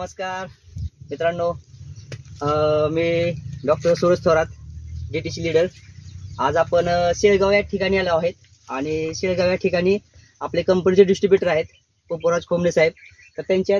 नमस्कार मित्रांनो, मी doctor Suraj Thorat, DTC leader. आज आपण शेळगाव या ठिकाणी आलो आहोत आणि शेळगाव या ठिकाणी आपले कंपनीचे डिस्ट्रीब्युटर आहेत पोपराज खोमणे साहेब. तर त्यांच्या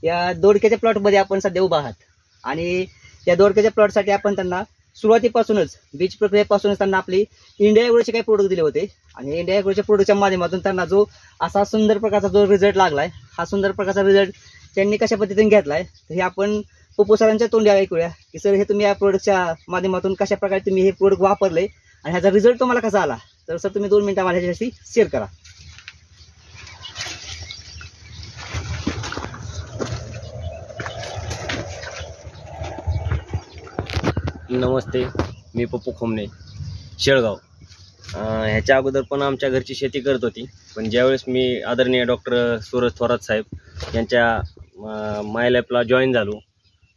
या दोडक्याच्या प्लॉटमध्ये आपण सध्या उभा आहात आणि त्या दोडक्याच्या प्लॉटसाठी आपण त्यांना सुरुवातीपासूनच बीज प्रक्रियेपासूनच त्यांना आपली इंडिया ॲग्रोचे काही प्रोडक्ट दिले होते आणि इंडिया ॲग्रोच्या प्रोडक्टच्या माध्यमातून त्यांना जो असा सुंदर प्रकारचा जो रिझल्ट लागलाय, हा सुंदर प्रकारचा रिझल्ट त्यांनी कशा पद्धतीने घेतलाय तर हे आपण पोपो सरांच्या तोंडी ऐकूया की सर हे तुम्ही या प्रोडक्टच्या माध्यमातून कशा प्रकारे तुम्ही हे प्रोडक्ट वापरले आणि ह्याचा रिझल्ट तुम्हाला कसा आला. तर सर तुम्ही 2 मिनिटं मला ह्याच्याशी शेअर करा. नमस्ते, मी पप्पू खोमणे, शेळगाव. ह्याच्या अगोदर पण आमच्या घरची शेती करत होती, पण ज्यावेळेस मी आदरणीय डॉक्टर सूरज थोरात साहेब यांच्या मायलॅपला जॉईन झालो,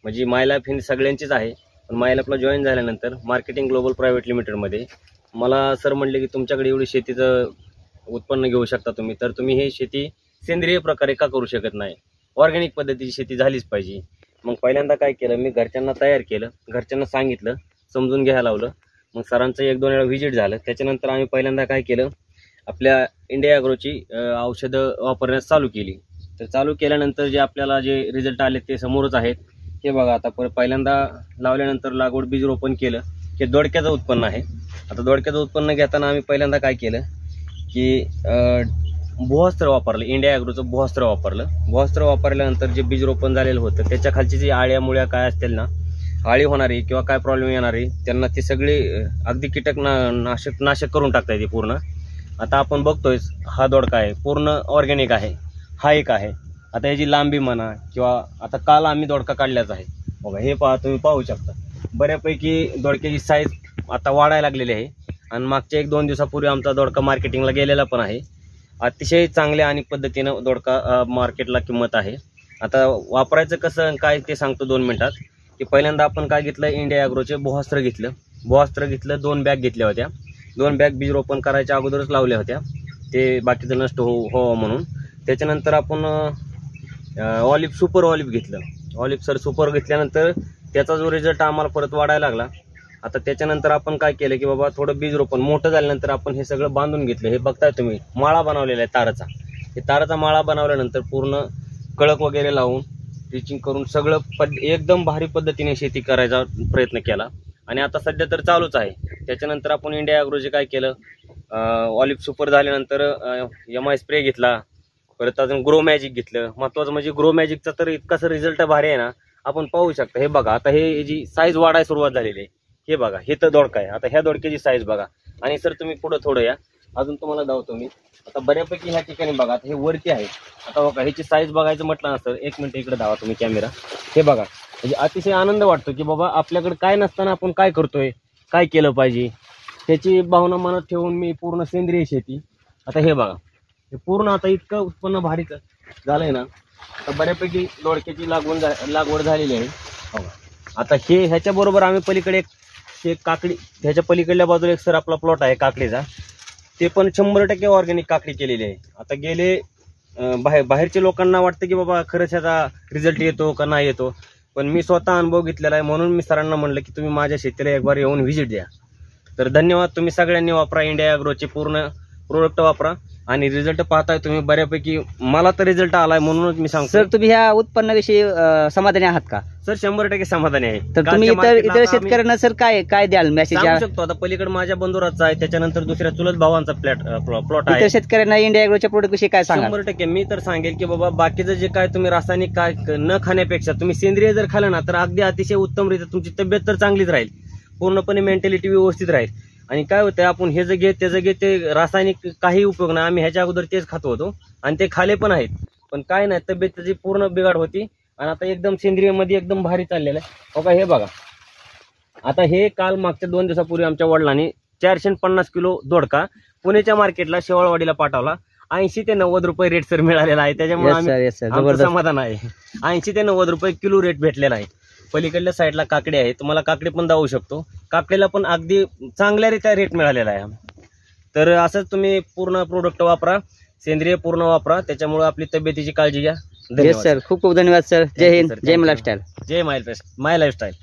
म्हणजे मायलॅप ही सगळ्यांचीच आहे, पण मायलॅपला जॉईन झाल्यानंतर मार्केटिंग ग्लोबल प्रायव्हेट लिमिटेडमध्ये मला सर म्हणले की तुमच्याकडे एवढी शेतीचं उत्पन्न घेऊ शकता तुम्ही, तर तुम्ही हे शेती सेंद्रिय प्रकारे का करू शकत नाही, ऑर्गॅनिक पद्धतीची शेती झालीच पाहिजे. मग पहिल्यांदा काय केलं, मी घरच्यांना तयार केलं, घरच्यांना सांगितलं, समजून घ्यायला लावलं. मग सरांचं 1-2 वेळा व्हिजिट झालं. त्याच्यानंतर आम्ही पहिल्यांदा काय केलं, आपल्या इंडिया ॲग्रोची औषधं वापरण्यास चालू केली. तर चालू केल्यानंतर जे आपल्याला जे रिझल्ट आले ते समोरच आहेत. हे बघा, आता पहिल्यांदा लावल्यानंतर लागवड बीज रोपण केलं की दोडक्याचं उत्पन्न आहे. आता दोडक्याचं उत्पन्न घेताना आम्ही पहिल्यांदा काय केलं की भुवास्त्र वापरलं, इंडिया ॲग्रोचं भुवास्त्र वापरलं. भुवास्त्र वापरल्यानंतर जे बीज रोपण झालेलं होतं त्याच्या खालची जी आळ्या मुळ्या काय असतील ना, आळी होणारी किंवा काय प्रॉब्लेम येणारी, त्यांना ते सगळे अगदी नाशक करून टाकता येते पूर्ण. आता आपण बघतोय हा दोडका आहे पूर्ण ऑर्गॅनिक आहे, हा एक आहे. आता याची लांबी म्हणा किंवा आता काल आम्ही दोडका काढल्याचा आहे बघा, हे पहा, तुम्ही पाहू शकता बऱ्यापैकी दोडक्याची साईज आता वाढायला लागलेली आहे. आणि मागच्या 1-2 दिवसापूर्वी आमचा दोडका मार्केटिंगला गेलेला पण आहे. अतिशय चांगल्या आणि पद्धतीनं दोडका मार्केटला किंमत आहे. आता वापरायचं कसं काय ते सांगतो 2 मिनिटात. की पहिल्यांदा आपण काय घेतलं, इंडिया ॲग्रोचे भुवास्त्र घेतलं. 2 बॅग घेतल्या होत्या. 2 बॅग बीज रोपण करायच्या अगोदरच लावल्या होत्या, ते बाकीचं नष्ट हो म्हणून. त्याच्यानंतर आपण ऑलिव्ह सुपर ऑलिव्ह घेतलं. ऑलिव्ह सर सुपर घेतल्यानंतर त्याचा जो रिझल्ट आम्हाला परत वाढायला लागला. आता त्याच्यानंतर आपण काय केलं की बाबा थोडं बीज रोपण मोठं झाल्यानंतर आपण हे सगळं बांधून घेतलं. हे बघताय तुम्ही, माळा बनवलेला आहे ताराचा. हे ताराचा माळा बनवल्यानंतर पूर्ण कळक वगैरे लावून ड्रिचिंग करून सगळं एकदम भारी पद्धतीने शेती करायचा प्रयत्न केला आणि आता सध्या तर चालूच आहे. त्याच्यानंतर आपण इंडिया ॲग्रोचे काय केलं, ऑलिव्ह सुपर झाल्यानंतर MI स्प्रे घेतला, परत अजून ग्रो मॅजिक घेतलं. महत्त्वाचं म्हणजे ग्रो मॅजिकचा तर इतकासा रिझल्ट भारी आहे ना, आपण पाहू शकता. हे बघा, आता हे जी साईज वाढायला सुरुवात झालेली आहे. हे बघा, हे तर दोडका आहे. आता ह्या दोडक्याची साईज बघा. आणि सर तुम्ही पुढं थोडं या, अजून तुम्हाला दावतो मी. आता बऱ्यापैकी ह्या ठिकाणी बघा, आता हे वरती आहे. आता बघा, ह्याची साईज बघायचं म्हटलं ना सर, 1 मिनिट इकडे धावा तुम्ही कॅमेरा. हे बघा, म्हणजे अतिशय आनंद वाटतो की बाबा आपल्याकडे काय नसताना आपण काय करतोय, काय केलं पाहिजे, त्याची भावना मनात ठेवून मी पूर्ण सेंद्रिय शेती. आता हे बघा, हे पूर्ण आता इतकं उत्पन्न भारी झालंय ना. आता बऱ्यापैकी दोडक्याची लागवड झालेली आहे. आता ह्याच्याबरोबर आम्ही पलीकडे एक काकडी, ह्याच्या पलीकडल्या बाजूला एक सर आपला प्लॉट आहे काकडीचा, ते पण 100% ऑर्गॅनिक काकडी केलेली आहे. आता गेले बाहेरच्या लोकांना वाटतं की बाबा खरंच ह्याचा रिझल्ट येतो का नाही येतो, पण मी स्वतः अनुभव घेतलेला आहे म्हणून मी सरांना म्हणलं की तुम्ही माझ्या शेतीला एक बार येऊन व्हिजिट द्या. तर धन्यवाद. तुम्ही सगळ्यांनी वापरा, इंडिया ॲग्रोचे पूर्ण प्रोडक्ट वापरा आणि रिझल्ट पाहताय तुम्ही. बऱ्यापैकी मला तर रिझल्ट आलाय म्हणूनच मी सांगतो. सर तुम्ही ह्या उत्पन्नाविषयी समाधानी आहात का? सर 100% समाधानी आहे. तर तुम्ही इतर शेतकऱ्यांना सर काय द्याल मेसेज? सांगू शकतो. आता पलीकडे माझ्या बंधुराचा आहे, त्याच्यानंतर दुसऱ्या चुलत भावांचा प्लॉट आहे. इतर शेतकऱ्यांना इंडिया ॲग्रोच्या प्रोडक्ट विषयी काय सांगा? 100% मी तर सांगेल की बाबा बाकीचं जे काय तुम्ही रासायनिक काय न खाण्यापेक्षा तुम्ही सेंद्रिय जर खाल्लं ना, तर अगदी अतिशय उत्तमरित्या तुमची तब्येत तर चांगलीच राहील, पूर्णपणे मेंटॅलिटी व्यवस्थित राहील. आणि काय होतं, आपण हे जे घेत त्याचं घेत ते रासायनिक काही उपयोग नाही. आम्ही ह्याच्या अगोदर तेच खात होतो आणि ते खाले पण आहेत, पण काय नाही, तब्येत त्याची पूर्ण बिघाड होती. आणि आता एकदम सेंद्रियमध्ये एकदम भारी चाललेलं आहे. बघा हे बघा, आता हे काल मागच्या 2 दिवसापूर्वी आमच्या वडिलांनी 450 किलो दोडका पुण्याच्या मार्केटला शेवाळवाडीला पाठवला. 80 ते 90 रुपये रेट सर मिळालेला आहे. त्याच्यामुळे आमचं समाधान आहे. 80 ते 90 रुपये किलो रेट भेटलेला आहे. पलीकडल्या साईडला काकडी आहे, तुम्हाला काकडी पण दावू शकतो. काकडीला पण अगदी चांगल्यारीत्या रेट मिळालेला आहे. तर असंच तुम्ही पूर्ण प्रोडक्ट वापरा, सेंद्रिय पूर्ण वापरा, त्याच्यामुळे आपली तब्येतीची काळजी घ्या. येस सर, खूप खूप धन्यवाद सर. जय Thank you, हिंद, sir. जय Thank you. लाईफस्टाईल. जय माय लाईफस्टाईल.